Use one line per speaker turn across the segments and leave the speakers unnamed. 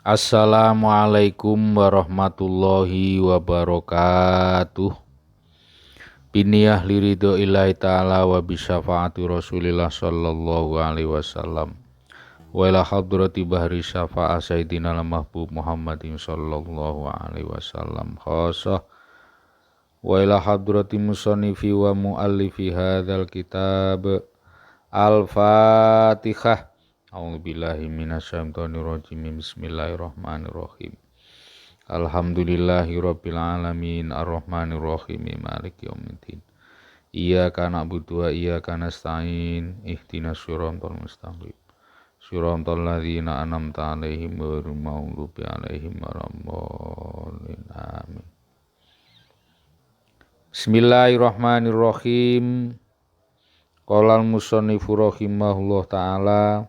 Assalamualaikum warahmatullahi wabarakatuh. Biniyah liridho illahi ta'ala wa bisyafaati rasulillah sallallahu alaihi wasallam. Wa ila hadrati bahri syafa'a sayyidina al-mahbub Muhammadin sallallahu alaihi wasallam khasah. Wa ila hadrati musannifi wa muallifi hadzal kitab. Al-Fatihah. A'udzubillahi minasyaitonirrajim. Bismillahirrahmanirrahim. Alhamdulillahirabbil alamin arrahmanirrahim maliki yaumiddin. Iyyaka na'budu wa iyyaka nasta'in. Ihdinas siratal mustaqim. Siratal ladzina an'amta 'alaihim ghairil maghdubi 'alaihim waladdallin. Amin. Bismillahirrahmanirrahim. Qala al-musannifu rahimahullah ta'ala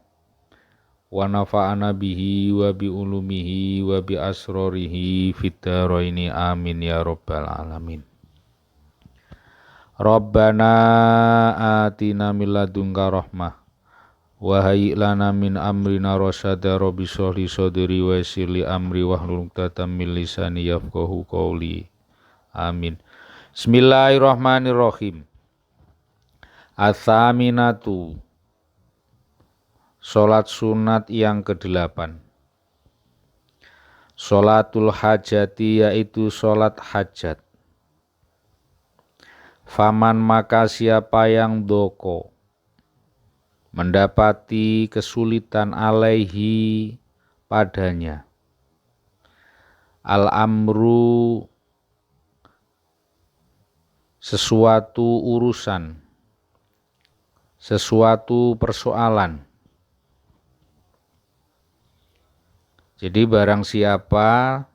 wa nafa'ana bihi wa bi ulumihi wa bi asrarihi fid dharaini amin ya rabbal alamin. Rabbana atina min ladunka rahmah wa hayyi lana min amrina rasyada rabbi shrahli sadri wa yassir li amri wahlul 'uqdatam min lisani yafqahu qawli. Amin. Bismillahirrahmanirrahim. Ats-tsaminatu, sholat sunat yang ke-8. Sholatul hajati, yaitu sholat hajat. Faman maka siapa yang doko mendapati kesulitan alaihi padanya. Al-amru, sesuatu urusan, sesuatu persoalan. Jadi barang siapa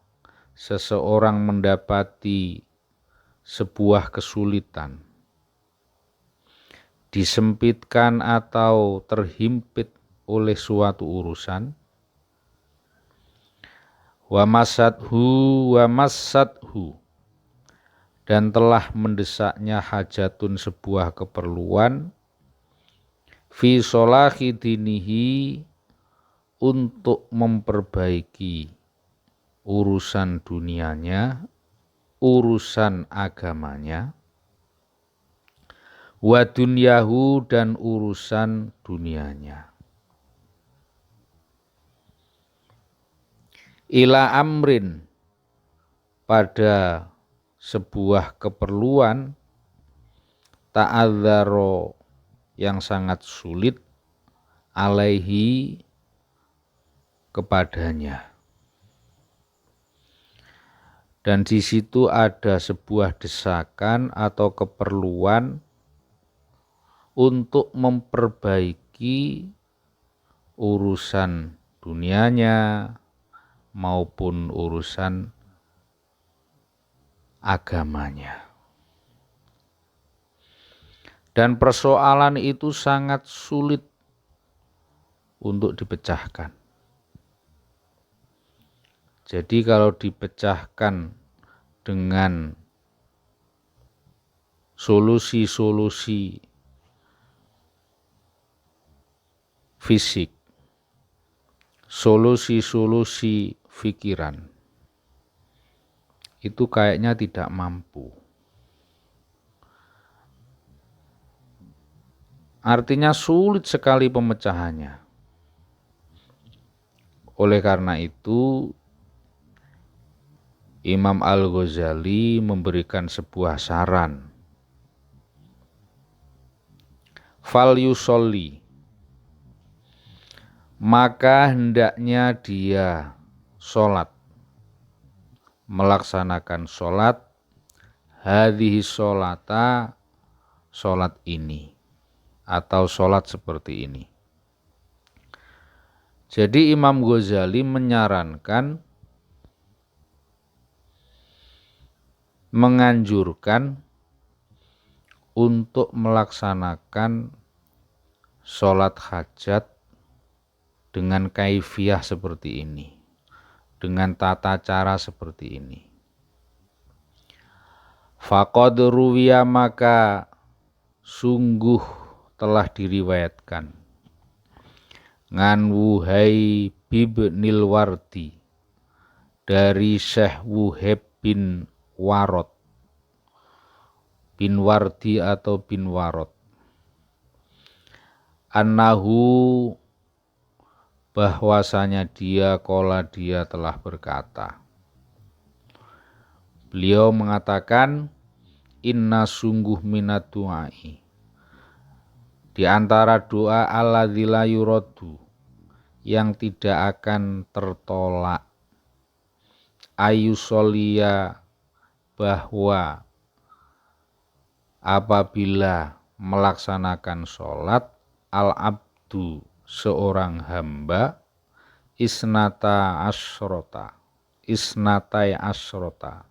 seseorang mendapati sebuah kesulitan, disempitkan atau terhimpit oleh suatu urusan, wa massathu, dan telah mendesaknya hajatun, sebuah keperluan, fi sholahi dinihi, untuk memperbaiki urusan dunianya, urusan agamanya, wa dunyahu, dan urusan dunianya. Ila amrin, pada sebuah keperluan, ta'adzaro, yang sangat sulit, alaihi, kepadanya. Dan di situ ada sebuah desakan atau keperluan untuk memperbaiki urusan dunianya maupun urusan agamanya. Dan persoalan itu sangat sulit untuk dipecahkan. Jadi kalau dipecahkan dengan solusi-solusi fisik, solusi-solusi pikiran, itu kayaknya tidak mampu. Artinya sulit sekali pemecahannya. Oleh karena itu, Imam Al-Ghazali memberikan sebuah saran. Fal yusolli, maka hendaknya dia sholat, melaksanakan sholat, hadhihi sholata, sholat ini, atau sholat seperti ini. Jadi Imam Ghazali menyarankan, menganjurkan untuk melaksanakan sholat hajat dengan kaifiyah seperti ini, dengan tata cara seperti ini. Faqad ruwiya, maka sungguh telah diriwayatkan, ngan Wuhai bibnil Wardi, dari Syekh Wuhaib bin Warod, bin Wardi atau bin Warod, annahu, bahwasanya dia telah berkata, beliau mengatakan, inna sungguh minat du'ai, di antara doa alladzi la yuraddu, yang tidak akan tertolak, ayusolia, bahwa apabila melaksanakan sholat, al-abdu, seorang hamba, isnatai asrota,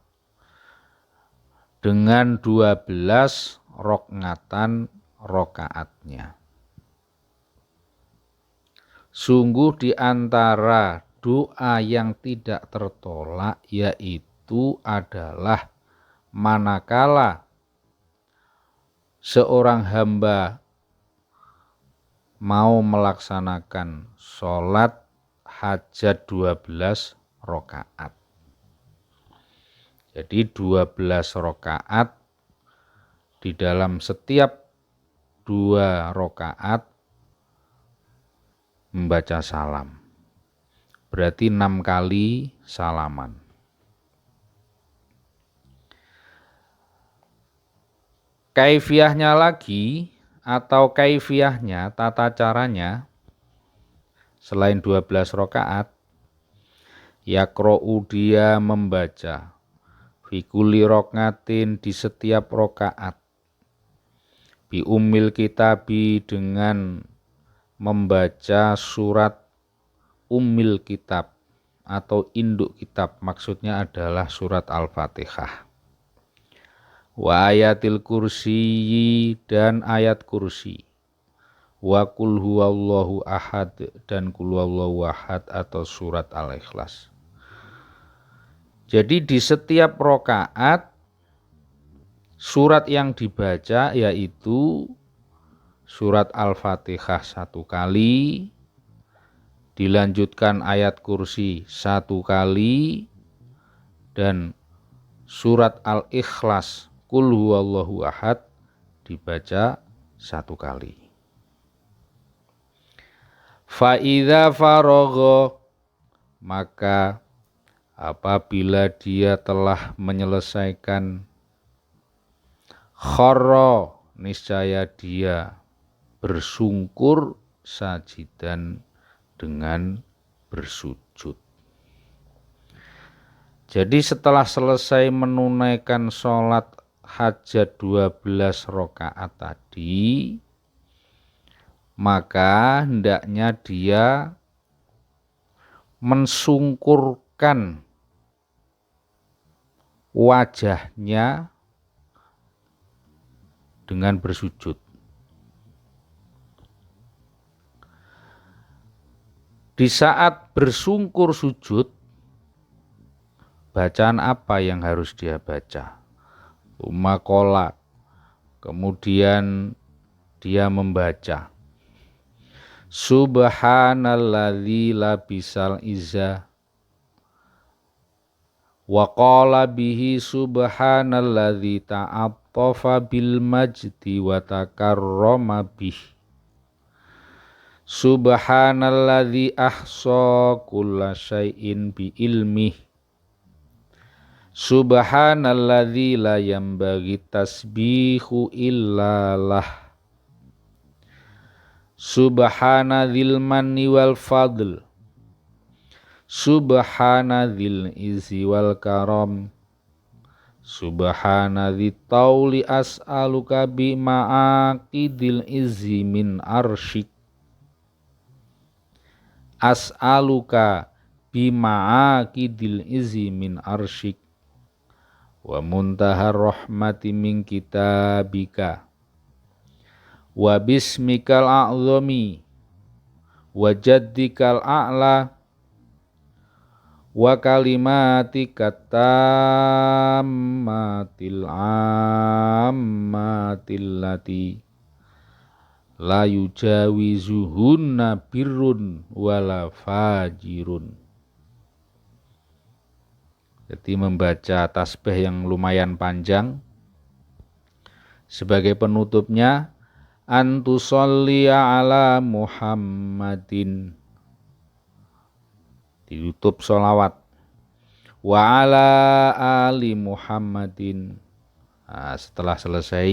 dengan 12 rokaatnya. Sungguh di antara doa yang tidak tertolak yaitu adalah manakala seorang hamba mau melaksanakan sholat hajat 12 rokaat. Jadi 12 rokaat, di dalam setiap 2 rokaat membaca salam. Berarti 6 kali salaman. Kaifiyahnya lagi, atau kaifiyahnya, tata caranya, selain 12 rokaat, yakro'u, dia membaca, fikuli rokaatin, di setiap rokaat, bi ummil kitabi, dengan membaca surat ummil kitab atau induk kitab, maksudnya adalah surat Al-Fatihah. Wa ayatil kursi, dan ayat kursi. Wa kul huwallahu ahad, dan kul huwallahu ahad atau surat Al-Ikhlas. Jadi di setiap rokaat surat yang dibaca yaitu surat Al-Fatihah 1 kali, dilanjutkan ayat kursi 1 kali, dan surat Al-Ikhlas Qul huwallahu ahad dibaca 1 kali. Fa idza faragha, maka apabila dia telah menyelesaikan, kharra, niscaya dia bersungkur, sajidan, dengan bersujud. Jadi setelah selesai menunaikan sholat hajat 12 rokaat tadi, maka hendaknya dia mensungkurkan wajahnya dengan bersujud. Di saat bersungkur sujud, bacaan apa yang harus dia baca? Umakola, kemudian dia membaca, subhanalladzi labisal izza, wa qala bihi subhanalladzi ta'attafa bil majdi wa takarrama bihi, subhanalladzi ahsa kulla syai'in bi ilmih, subhanalladzi la yambaghi tasbihu illalah, subhanadzil manni wal fadl, subhanadzil izzi wal karam, subhanadzit tauli as'aluka bi ma'aqidil izzi min arsyik, as'aluka bima'akidil izi min arsyik, wa muntahar rahmati min kitabika, wa bismikal a'zami, wa jaddikal a'la, wa kalimatika tammatil ammatil lati la yujawizuhunna birrun wala fajirun. Jadi membaca tasbih yang lumayan panjang. Sebagai penutupnya, antusolliya ala Muhammadin. Ditutup sholawat. Wa ala ali Muhammadin. Nah, setelah selesai,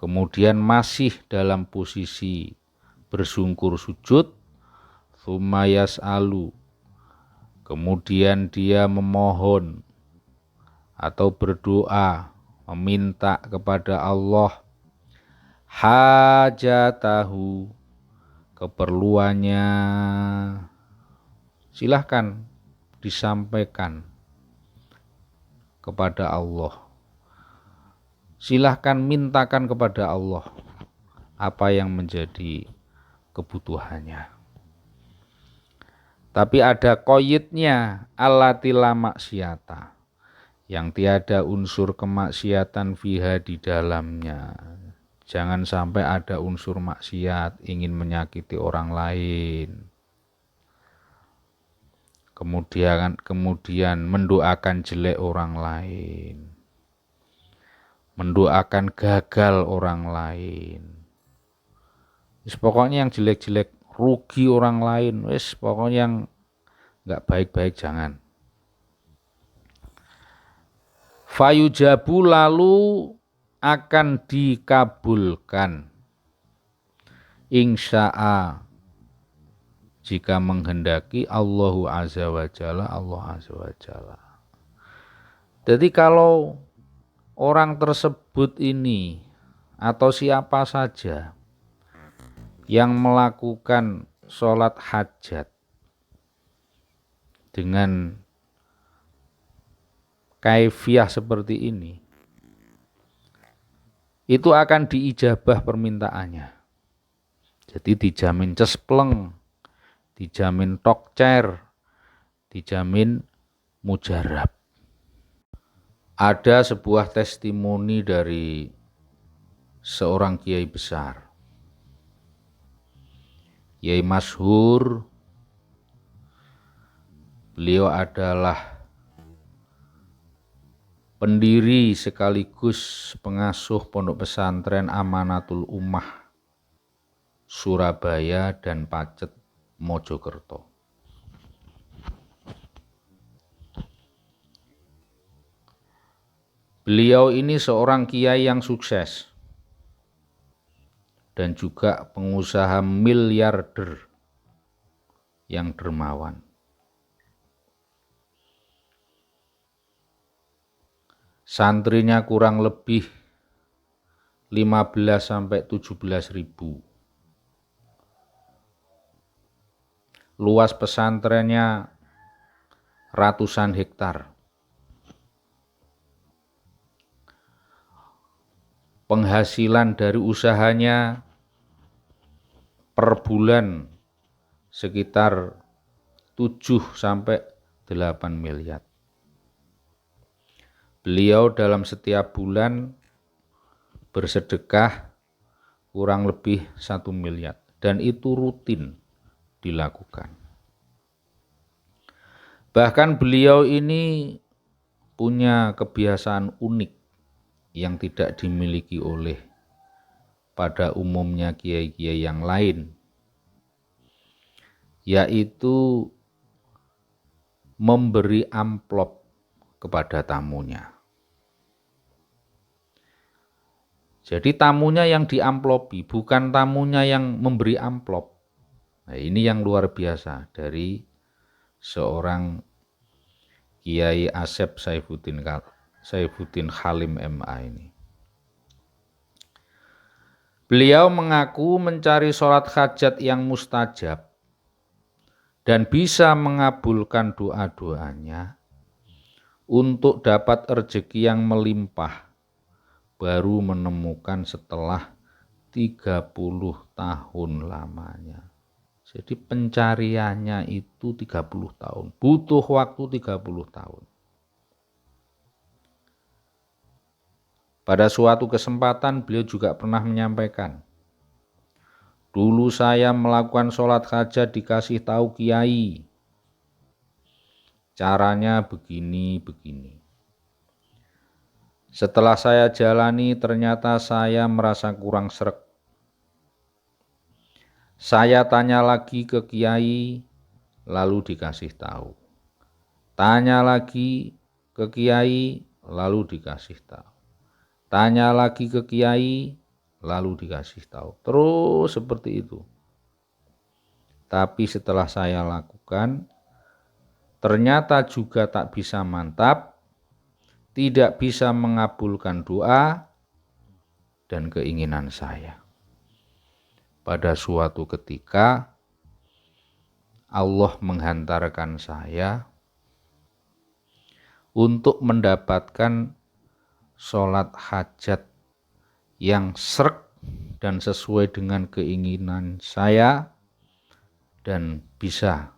kemudian masih dalam posisi bersungkur sujud, tsumma yas'alu. Kemudian dia memohon atau berdoa, meminta kepada Allah hajatahu, keperluannya. Silahkan disampaikan kepada Allah. Silahkan mintakan kepada Allah apa yang menjadi kebutuhannya. Tapi ada qayyidnya, allati la maksiata, yang tiada unsur kemaksiatan fiha di dalamnya. Jangan sampai ada unsur maksiat, ingin menyakiti orang lain. Kemudian mendoakan jelek orang lain. Mendoakan gagal orang lain. Pokoknya yang jelek-jelek, rugi orang lain, pokoknya yang nggak baik-baik jangan. Fayujabu, lalu akan dikabulkan, insya'a, jika menghendaki Allahu azza wa jalla, Allah azza wa jalla. Jadi kalau orang tersebut ini atau siapa saja yang melakukan sholat hajat dengan kaifiyah seperti ini, itu akan diijabah permintaannya. Jadi dijamin cespleng, dijamin tokcer, dijamin mujarab. Ada sebuah testimoni dari seorang kiai besar, kiai masyhur. Beliau adalah pendiri sekaligus pengasuh pondok pesantren Amanatul Ummah Surabaya dan Pacet Mojokerto. Beliau ini seorang kiai yang sukses dan juga pengusaha miliarder yang dermawan. Santrinya kurang lebih 15-17 ribu. Luas pesantrennya ratusan hektar. Penghasilan dari usahanya per bulan sekitar 7-8 miliar. Beliau dalam setiap bulan bersedekah kurang lebih 1 miliar dan itu rutin dilakukan. Bahkan beliau ini punya kebiasaan unik yang tidak dimiliki oleh pada umumnya kiai-kiai yang lain, yaitu memberi amplop kepada tamunya. Jadi tamunya yang diamplopi, bukan tamunya yang memberi amplop. Nah, ini yang luar biasa dari seorang Kiai Asep Saifuddin Halim MA ini. Beliau mengaku mencari sholat hajat yang mustajab dan bisa mengabulkan doa-doanya untuk dapat rezeki yang melimpah baru menemukan setelah 30 tahun lamanya. Jadi pencariannya itu 30 tahun, butuh waktu 30 tahun. Pada suatu kesempatan beliau juga pernah menyampaikan, dulu saya melakukan sholat hajat dikasih tahu kiai, caranya begini. Setelah saya jalani ternyata saya merasa kurang sreg. Saya tanya lagi ke kiai, lalu dikasih tahu. Tanya lagi ke kiai, lalu dikasih tahu. Tanya lagi ke kiai, lalu dikasih tahu. Terus seperti itu. Tapi setelah saya lakukan, ternyata juga tak bisa mantap, tidak bisa mengabulkan doa dan keinginan saya. Pada suatu ketika, Allah menghantarkan saya untuk mendapatkan sholat hajat yang sreg dan sesuai dengan keinginan saya dan bisa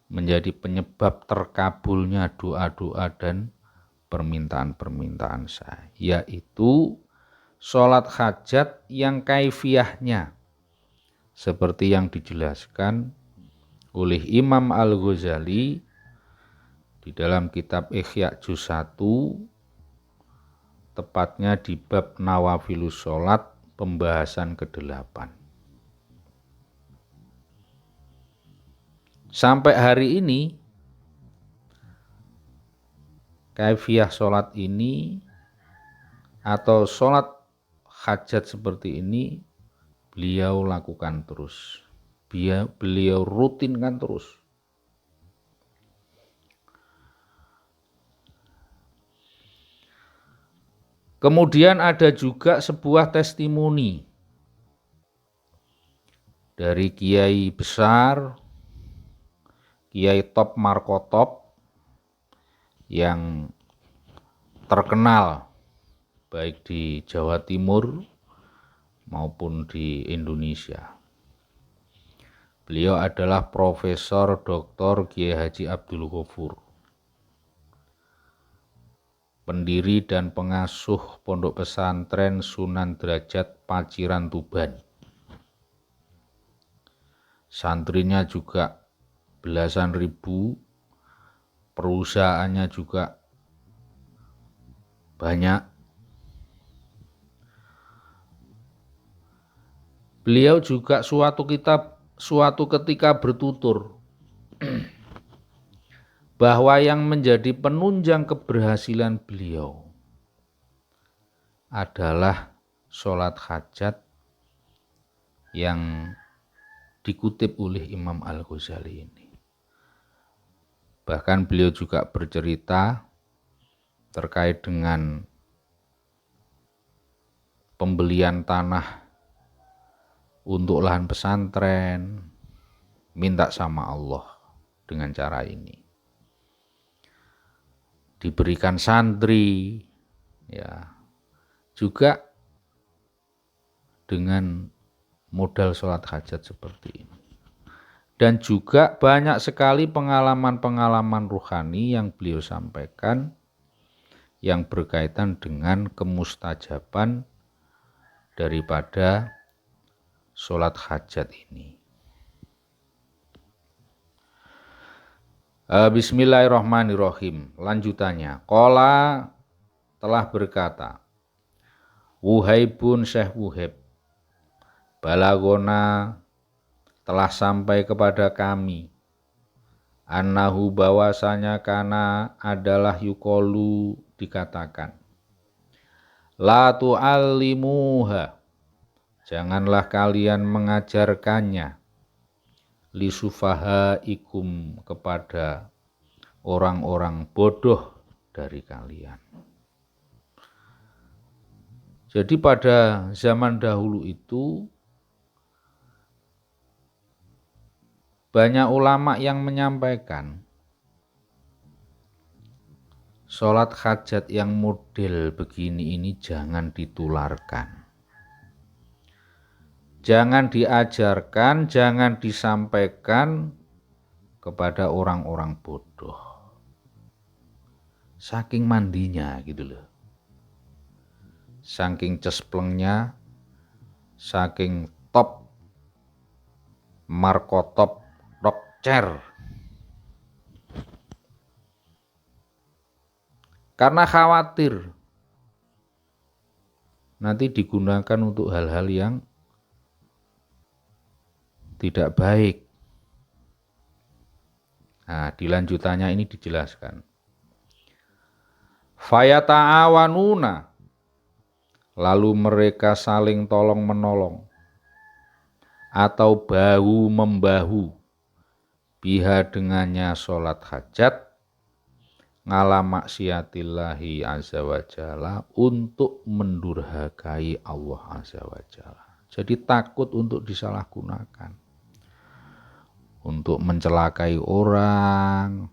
menjadi penyebab terkabulnya doa-doa dan permintaan-permintaan saya, yaitu sholat hajat yang kaifiyahnya seperti yang dijelaskan oleh Imam Al-Ghazali di dalam kitab Ihya Juz 1, tepatnya di bab Nawafilus Sholat pembahasan ke-8. Sampai hari ini kaifiyah sholat ini atau sholat hajat seperti ini beliau lakukan terus. Beliau rutinkan terus. Kemudian ada juga sebuah testimoni dari kiai besar, Kiai Top Markotop yang terkenal baik di Jawa Timur maupun di Indonesia. Beliau adalah Profesor Dr. Kiai Haji Abdul Ghafur, pendiri dan pengasuh Pondok Pesantren Sunan Derajat Paciran Tuban. Santrinya juga belasan ribu, perusahaannya juga banyak. Beliau juga suatu ketika bertutur bahwa yang menjadi penunjang keberhasilan beliau adalah sholat hajat yang dikutip oleh Imam Al-Ghazali ini. Bahkan beliau juga bercerita terkait dengan pembelian tanah untuk lahan pesantren, minta sama Allah dengan cara ini. Diberikan santri, ya, juga dengan modal sholat hajat seperti ini. Dan juga banyak sekali pengalaman-pengalaman ruhani yang beliau sampaikan yang berkaitan dengan kemustajaban daripada sholat hajat ini. Bismillahirrahmanirrahim. Lanjutannya, qala telah berkata, Wuhaibun Syekh Wuhaib, balagona telah sampai kepada kami, annahu bahwasanya kana adalah yukolu dikatakan, la tu'allimuha, janganlah kalian mengajarkannya, lisufahaikum, kepada orang-orang bodoh dari kalian. Jadi pada zaman dahulu itu banyak ulama yang menyampaikan sholat hajat yang model begini ini jangan ditularkan. Jangan diajarkan, jangan disampaikan kepada orang-orang bodoh. Saking mandinya gitu loh. Saking cesplengnya, saking top markotop rock chair. Karena khawatir nanti digunakan untuk hal-hal yang tidak baik. Nah, di lanjutannya ini dijelaskan. Fayata'awanuna, lalu mereka saling tolong menolong atau bahu membahu biha dengannya sholat hajat ngala maksiatillahi azza wa jalla, untuk mendurhakai Allah azza wa jalla. Jadi takut untuk disalahgunakan, untuk mencelakai orang,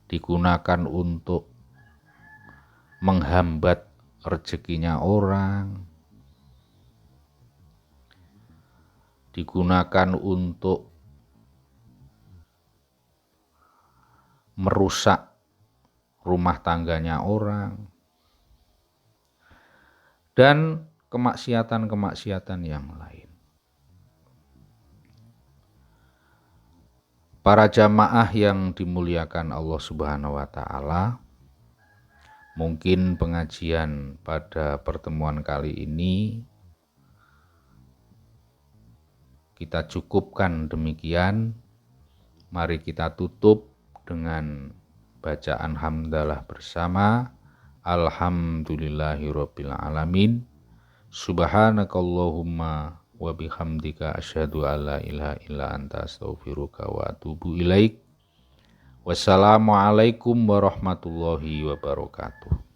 digunakan untuk menghambat rezekinya orang, digunakan untuk merusak rumah tangganya orang, dan kemaksiatan-kemaksiatan yang lain. Para jamaah yang dimuliakan Allah Subhanahu wa Ta'ala, mungkin pengajian pada pertemuan kali ini kita cukupkan demikian. Mari kita tutup dengan bacaan hamdalah bersama. Alhamdulillahirabbil alamin. Subhanakallahumma wa bihamdika asyhadu alla ilaha illa anta astaghfiruka wa atubu ilaik. Wassalamualaikum warahmatullahi wabarakatuh.